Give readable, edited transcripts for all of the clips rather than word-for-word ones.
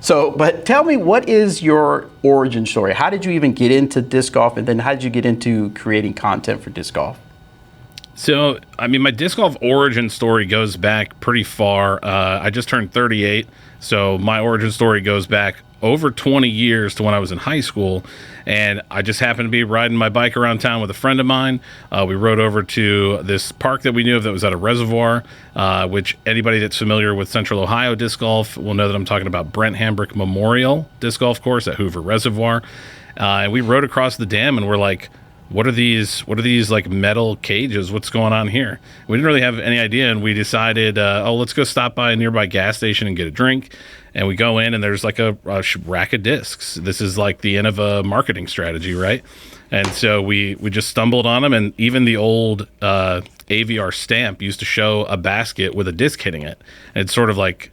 So, but tell me, what is your origin story? How did you even get into disc golf, and then how did you get into creating content for disc golf? So, I mean, my disc golf origin story goes back pretty far. I just turned 38, so my origin story goes back over 20 years to when I was in high school, and I just happened to be riding my bike around town with a friend of mine. We rode over to this park that we knew of that was at a reservoir, which anybody that's familiar with Central Ohio disc golf will know that I'm talking about Brent Hambrick Memorial Disc Golf Course at Hoover Reservoir. And we rode across the dam, and we're like, what are these like metal cages? What's going on here? We didn't really have any idea, and we decided, let's go stop by a nearby gas station and get a drink. And we go in, and there's like a rack of discs. This is like the end of a marketing strategy, right? And so we just stumbled on them, and even the old AVR stamp used to show a basket with a disc hitting it. And it's sort of like,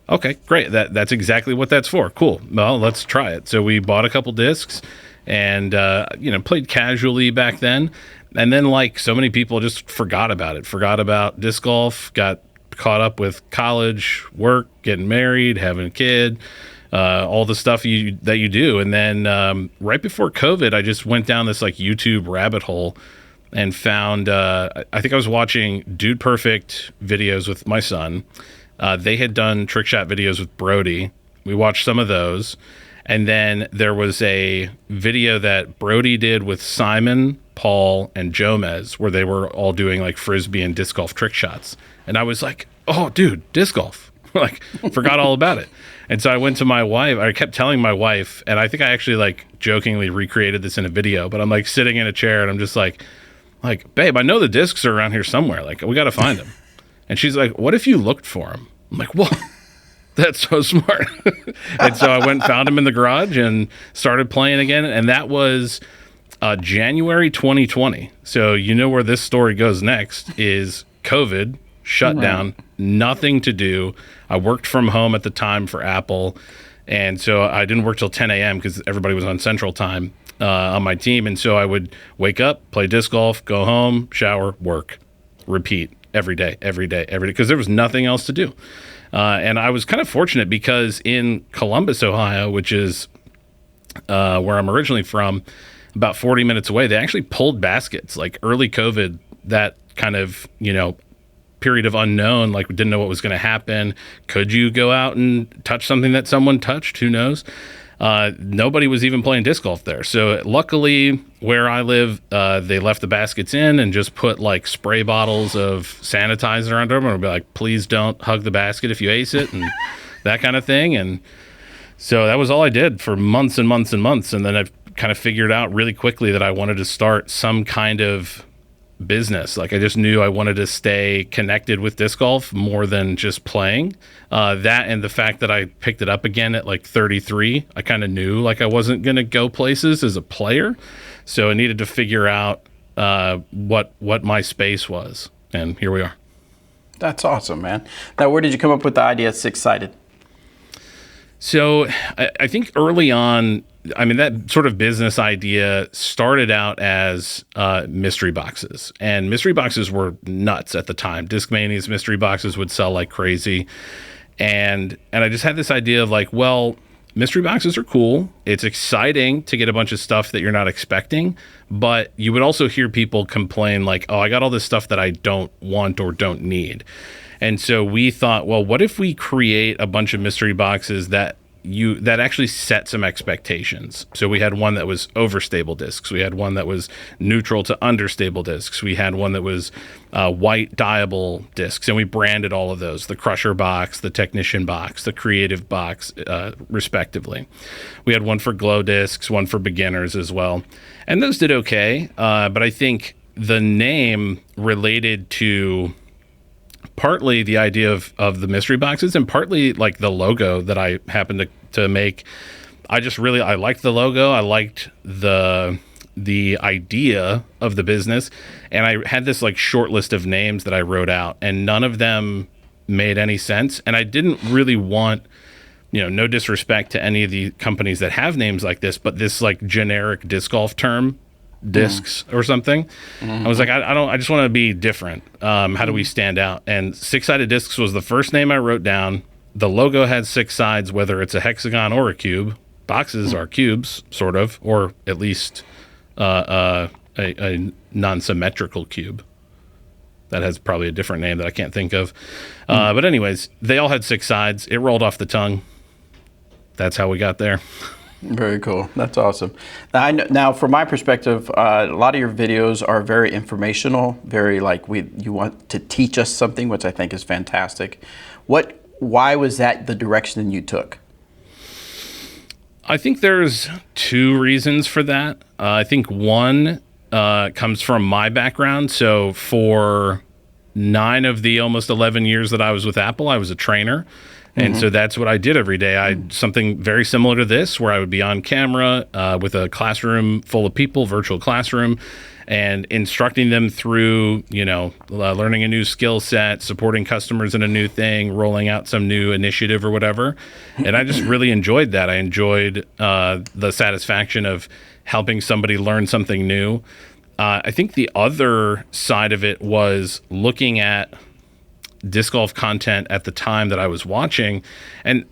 okay, great. That's exactly what that's for. Cool. Well, let's try it. So we bought a couple discs and played casually back then. And then, like so many people, just forgot about disc golf, got caught up with college, work, getting married, having a kid, all the stuff that you do. And then right before COVID, I just went down this like YouTube rabbit hole and found, I think I was watching Dude Perfect videos with my son. They had done trick shot videos with Brody. We watched some of those. And then there was a video that Brody did with Simon, Paul, and Jomez, where they were all doing like Frisbee and disc golf trick shots. And I was like, oh, dude, disc golf. Like, forgot all about it. And so I went to my wife. I kept telling my wife, and I think I actually like jokingly recreated this in a video, but I'm like sitting in a chair and I'm just like, babe, I know the discs are around here somewhere. Like, we got to find them. And she's like, what if you looked for them? I'm like, what? That's so smart. And so I went and found him in the garage and started playing again. And that was January 2020. So you know where this story goes next is COVID, shut down, nothing to do. I worked from home at the time for Apple. And so I didn't work till 10 a.m. because everybody was on Central Time on my team. And so I would wake up, play disc golf, go home, shower, work, repeat every day, because there was nothing else to do. And I was kind of fortunate because in Columbus, Ohio, which is where I'm originally from, about 40 minutes away, they actually pulled baskets. Like early COVID, that kind of, period of unknown, like we didn't know what was going to happen. Could you go out and touch something that someone touched? Who knows? Nobody was even playing disc golf there. So luckily where I live, they left the baskets in and just put like spray bottles of sanitizer under them and be like, please don't hug the basket if you ace it and that kind of thing. And so that was all I did for months and months and months. And then I kind of figured out really quickly that I wanted to start some kind of business. Like I just knew I wanted to stay connected with disc golf more than just playing. That and the fact that I picked it up again at like 33, I kind of knew like I wasn't going to go places as a player. So I needed to figure out what my space was. And here we are. That's awesome, man. Now, where did you come up with the idea Six Sided? So I think early on, I mean, that sort of business idea started out as mystery boxes. And mystery boxes were nuts at the time. Discmania's mystery boxes would sell like crazy. And I just had this idea of like, well, mystery boxes are cool. It's exciting to get a bunch of stuff that you're not expecting. But you would also hear people complain like, oh, I got all this stuff that I don't want or don't need. And so we thought, well, what if we create a bunch of mystery boxes that actually set some expectations? So we had one that was overstable discs. We had one that was neutral to understable discs. We had one that was white dyeable discs, and we branded all of those: the Crusher box, the Technician box, the Creative box, respectively. We had one for glow discs, one for beginners as well, and those did okay. But I think the name related to partly the idea of the mystery boxes and partly like the logo that I happened to make. I liked the logo. I liked the idea of the business. And I had this like short list of names that I wrote out, and none of them made any sense. And I didn't really want, no disrespect to any of the companies that have names like this, but this like generic disc golf term, discs or something. I was like, I just want to be different. How do we stand out? And Six Sided Discs was the first name I wrote down. the logo had 6 sides, whether it's a hexagon or a cube. Boxes are cubes, sort of, or at least a non-symmetrical cube that has probably a different name that I can't think of. But anyways, they all had 6 sides. It rolled off the tongue. That's how we got there. Very cool. That's awesome. Now, from my perspective, a lot of your videos are very informational, very like you want to teach us something, which I think is fantastic. Why was that the direction you took? I think there's 2 reasons for that. I think one comes from my background. So for 9 of the almost 11 years that I was with Apple, I was a trainer. And so that's what I did every day. Something very similar to this, where I would be on camera with a classroom full of people, virtual classroom, and instructing them through, learning a new skill set, supporting customers in a new thing, rolling out some new initiative or whatever. And I just really enjoyed that. I enjoyed the satisfaction of helping somebody learn something new. I think the other side of it was looking at disc golf content at the time that I was watching, and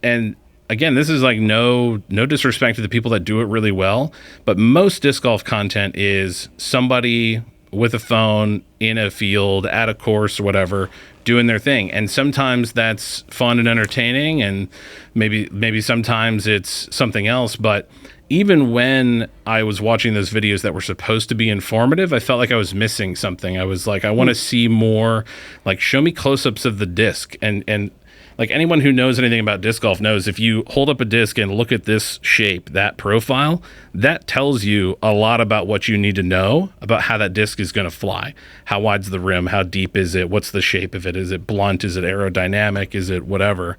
again, this is like no disrespect to the people that do it really well, but most disc golf content is somebody with a phone in a field at a course or whatever doing their thing, and sometimes that's fun and entertaining, and maybe sometimes it's something else. But even when I was watching those videos that were supposed to be informative, I felt like I was missing something. I was like, I want to see more, like show me close-ups of the disc. And like anyone who knows anything about disc golf knows, if you hold up a disc and look at this shape, that profile, that tells you a lot about what you need to know about how that disc is going to fly. How wide's the rim? How deep is it? What's the shape of it? Is it blunt? Is it aerodynamic? Is it whatever?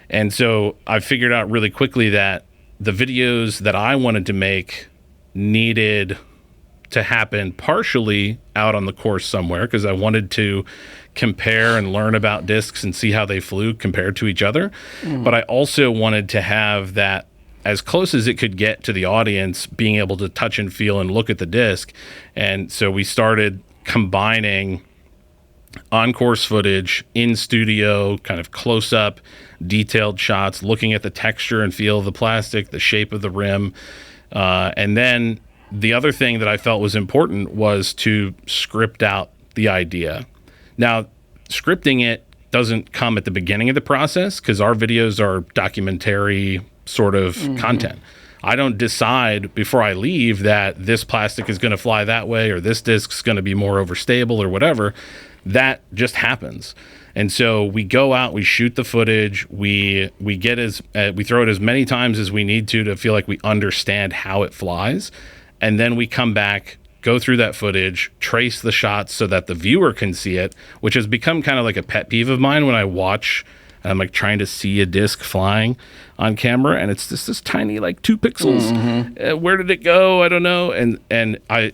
And so I figured out really quickly that the videos that I wanted to make needed to happen partially out on the course somewhere, because I wanted to compare and learn about discs and see how they flew compared to each other. But I also wanted to have that as close as it could get to the audience, being able to touch and feel and look at the disc. And so we started combining on-course footage, in studio, kind of close-up, detailed shots, looking at the texture and feel of the plastic, the shape of the rim. And then the other thing that I felt was important was to script out the idea. Now, scripting it doesn't come at the beginning of the process, because our videos are documentary sort of content. I don't decide before I leave that this plastic is going to fly that way or this disc's going to be more overstable or whatever. That just happens. And so we go out, we shoot the footage, we get we throw it as many times as we need to feel like we understand how it flies, and then we come back, go through that footage, trace the shots so that the viewer can see it, which has become kind of like a pet peeve of mine when I watch. I'm like trying to see a disc flying on camera, and it's just this tiny like 2 pixels. Where did it go? I don't know. And I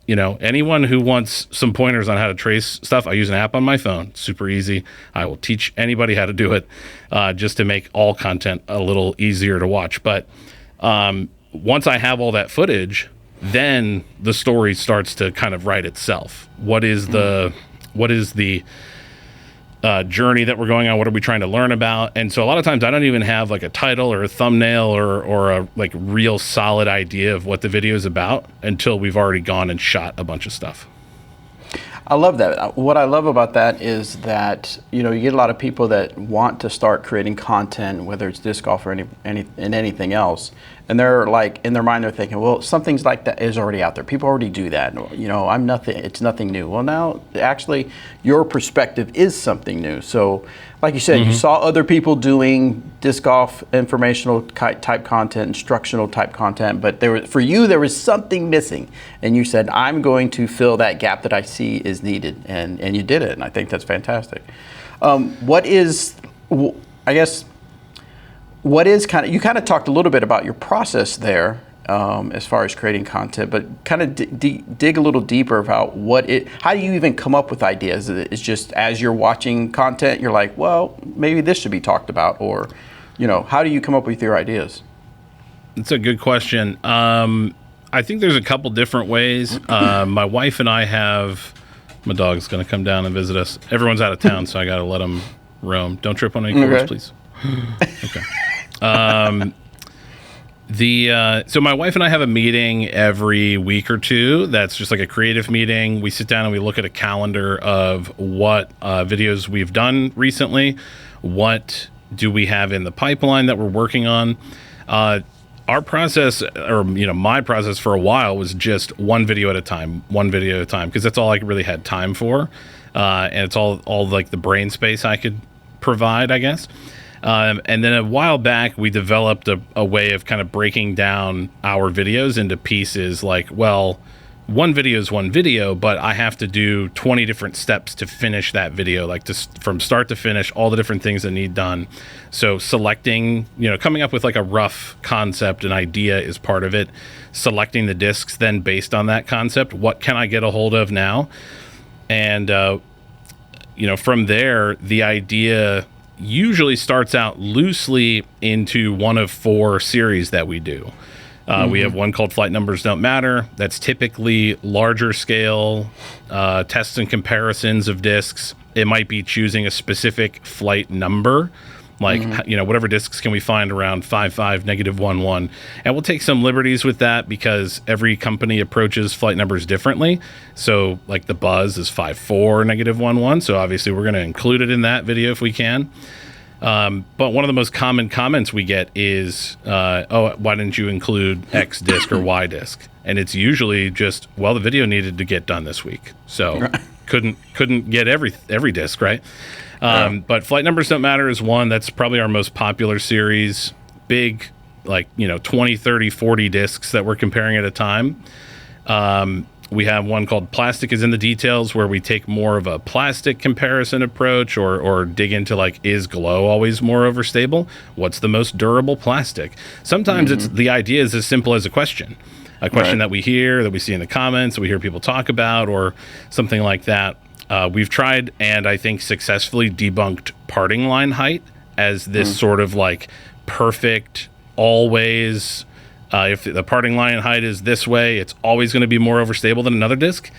anyone who wants some pointers on how to trace stuff, I use an app on my phone. Super easy. I will teach anybody how to do it, just to make all content a little easier to watch. But once I have all that footage, then the story starts to kind of write itself. What is the journey that we're going on? What are we trying to learn about? And so a lot of times I don't even have like a title or a thumbnail or a like real solid idea of what the video is about until we've already gone and shot a bunch of stuff. I love that. What I love about that is that, you get a lot of people that want to start creating content, whether it's disc golf or anything else. And they're like, in their mind, they're thinking, well, something's like that is already out there. People already do that. It's nothing new. Well, now actually your perspective is something new. So like you said, you saw other people doing disc golf informational type content, instructional type content, but for you, there was something missing. And you said, I'm going to fill that gap that I see is needed. And you did it. And I think that's fantastic. You kind of talked a little bit about your process there, as far as creating content, but kind of dig a little deeper about how do you even come up with ideas? It's just as you're watching content, you're like, well, maybe this should be talked about, or, how do you come up with your ideas? That's a good question. I think there's a couple different ways. My wife and I my dog's going to come down and visit us. Everyone's out of town, so I got to let him roam. Don't trip on any cords, please. Okay. So my wife and I have a meeting every week or two. That's just like a creative meeting. We sit down and we look at a calendar of what videos we've done recently. What do we have in the pipeline that we're working on? Our process, or my process for a while, was just one video at a time, because that's all I really had time for, and it's all like the brain space I could provide, I guess. And then a while back, we developed a way of kind of breaking down our videos into pieces. Like, well, one video is one video, but I have to do 20 different steps to finish that video, like from start to finish, all the different things that need done. So selecting, coming up with like a rough concept, an idea is part of it. Selecting the discs, then based on that concept, what can I get a hold of now? And, from there, the idea usually starts out loosely into one of 4 series that we do. We have one called Flight Numbers Don't Matter. That's typically larger scale tests and comparisons of discs. It might be choosing a specific flight number, like whatever discs can we find around 55 -11, and we'll take some liberties with that because every company approaches flight numbers differently. So like the Buzz is 54 -11, so obviously we're going to include it in that video if we can. But one of the most common comments we get is, "Oh, why didn't you include X disc or Y disc?" And it's usually just, "Well, the video needed to get done this week, so couldn't get every disc right." But Flight Numbers Don't Matter is one that's probably our most popular series. Big, 20, 30, 40 discs that we're comparing at a time. We have one called Plastic is in the Details, where we take more of a plastic comparison approach or dig into like, is glow always more overstable? What's the most durable plastic? Sometimes it's the idea is as simple as a question that we hear, that we see in the comments, that we hear people talk about, or something like that. We've tried and I think successfully debunked parting line height as this sort of like perfect, always, if the parting line height is this way, it's always going to be more overstable than another disc.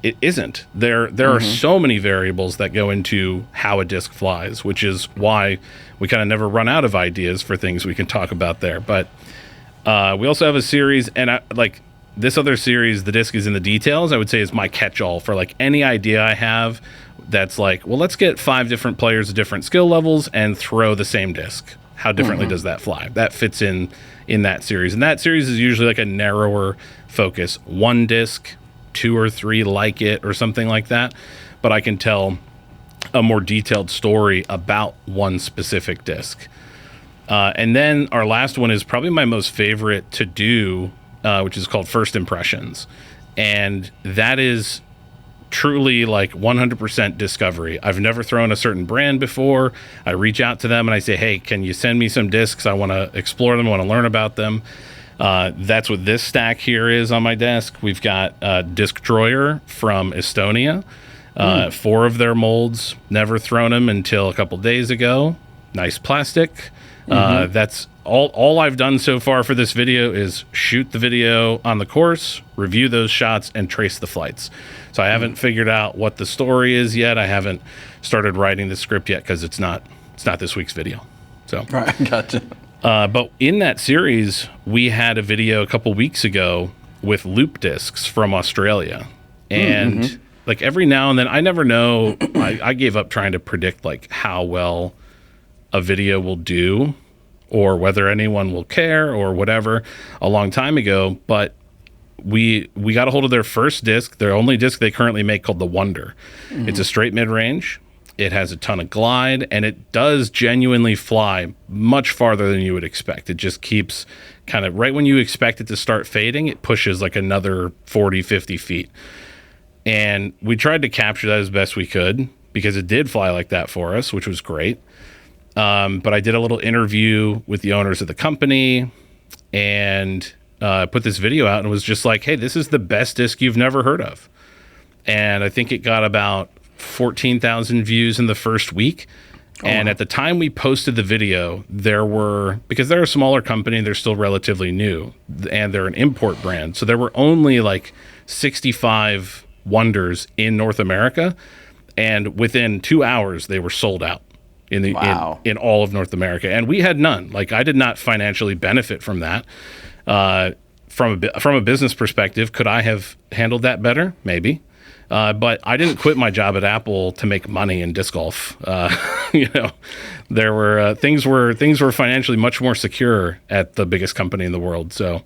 It isn't. There are so many variables that go into how a disc flies, which is why we kind of never run out of ideas for things we can talk about there. But we also have a series, and this other series, The Disc is in the Details, I would say is my catch-all for like any idea I have that's like, well, let's get 5 different players of different skill levels and throw the same disc. How differently does that fly? That fits in that series. And that series is usually like a narrower focus. 1 disc, 2 or 3 like it, or something like that. But I can tell a more detailed story about one specific disc. And then our last one is probably my most favorite to do, which is called First Impressions. And that is truly like 100% discovery. I've never thrown a certain brand before. I reach out to them and I say, hey, can you send me some discs? I want to explore them. I want to learn about them. That's what this stack here is on my desk. We've got Disc Droyer from Estonia. 4 of their molds. Never thrown them until a couple days ago. Nice plastic. That's all I've done so far for this video is shoot the video on the course, review those shots, and trace the flights. So I haven't figured out what the story is yet. I haven't started writing the script yet because it's not this week's video. So Right, gotcha. But in that series, we had a video a couple weeks ago with loop discs from Australia, and like every now and then, I never know. I gave up trying to predict like how well a video will do or whether anyone will care or whatever a long time ago. But we got a hold of their first disc, their only disc they currently make, called the Wonder. It's a straight mid-range. It has a ton of glide, and it does genuinely fly much farther than you would expect. It just keeps kind of right when you expect it to start fading, it pushes like another 40, 50 feet. And we tried to capture that as best we could because it did fly like that for us, which was great. But I did a little interview with the owners of the company and put this video out and was just like, hey, this is the best disc you've never heard of. And I think it got about 14,000 views in the first week. And at the time we posted the video, because they're a smaller company, they're still relatively new, and they're an import brand. So there were only like 65 Wonders in North America. And within 2 hours, they were sold out. in the Wow. in all of North America, and we had none. Like I did not financially benefit from that. From a business perspective, could I have handled that better? Maybe. But I didn't quit my job at Apple to make money in disc golf. There were things were financially much more secure at the biggest company in the world. So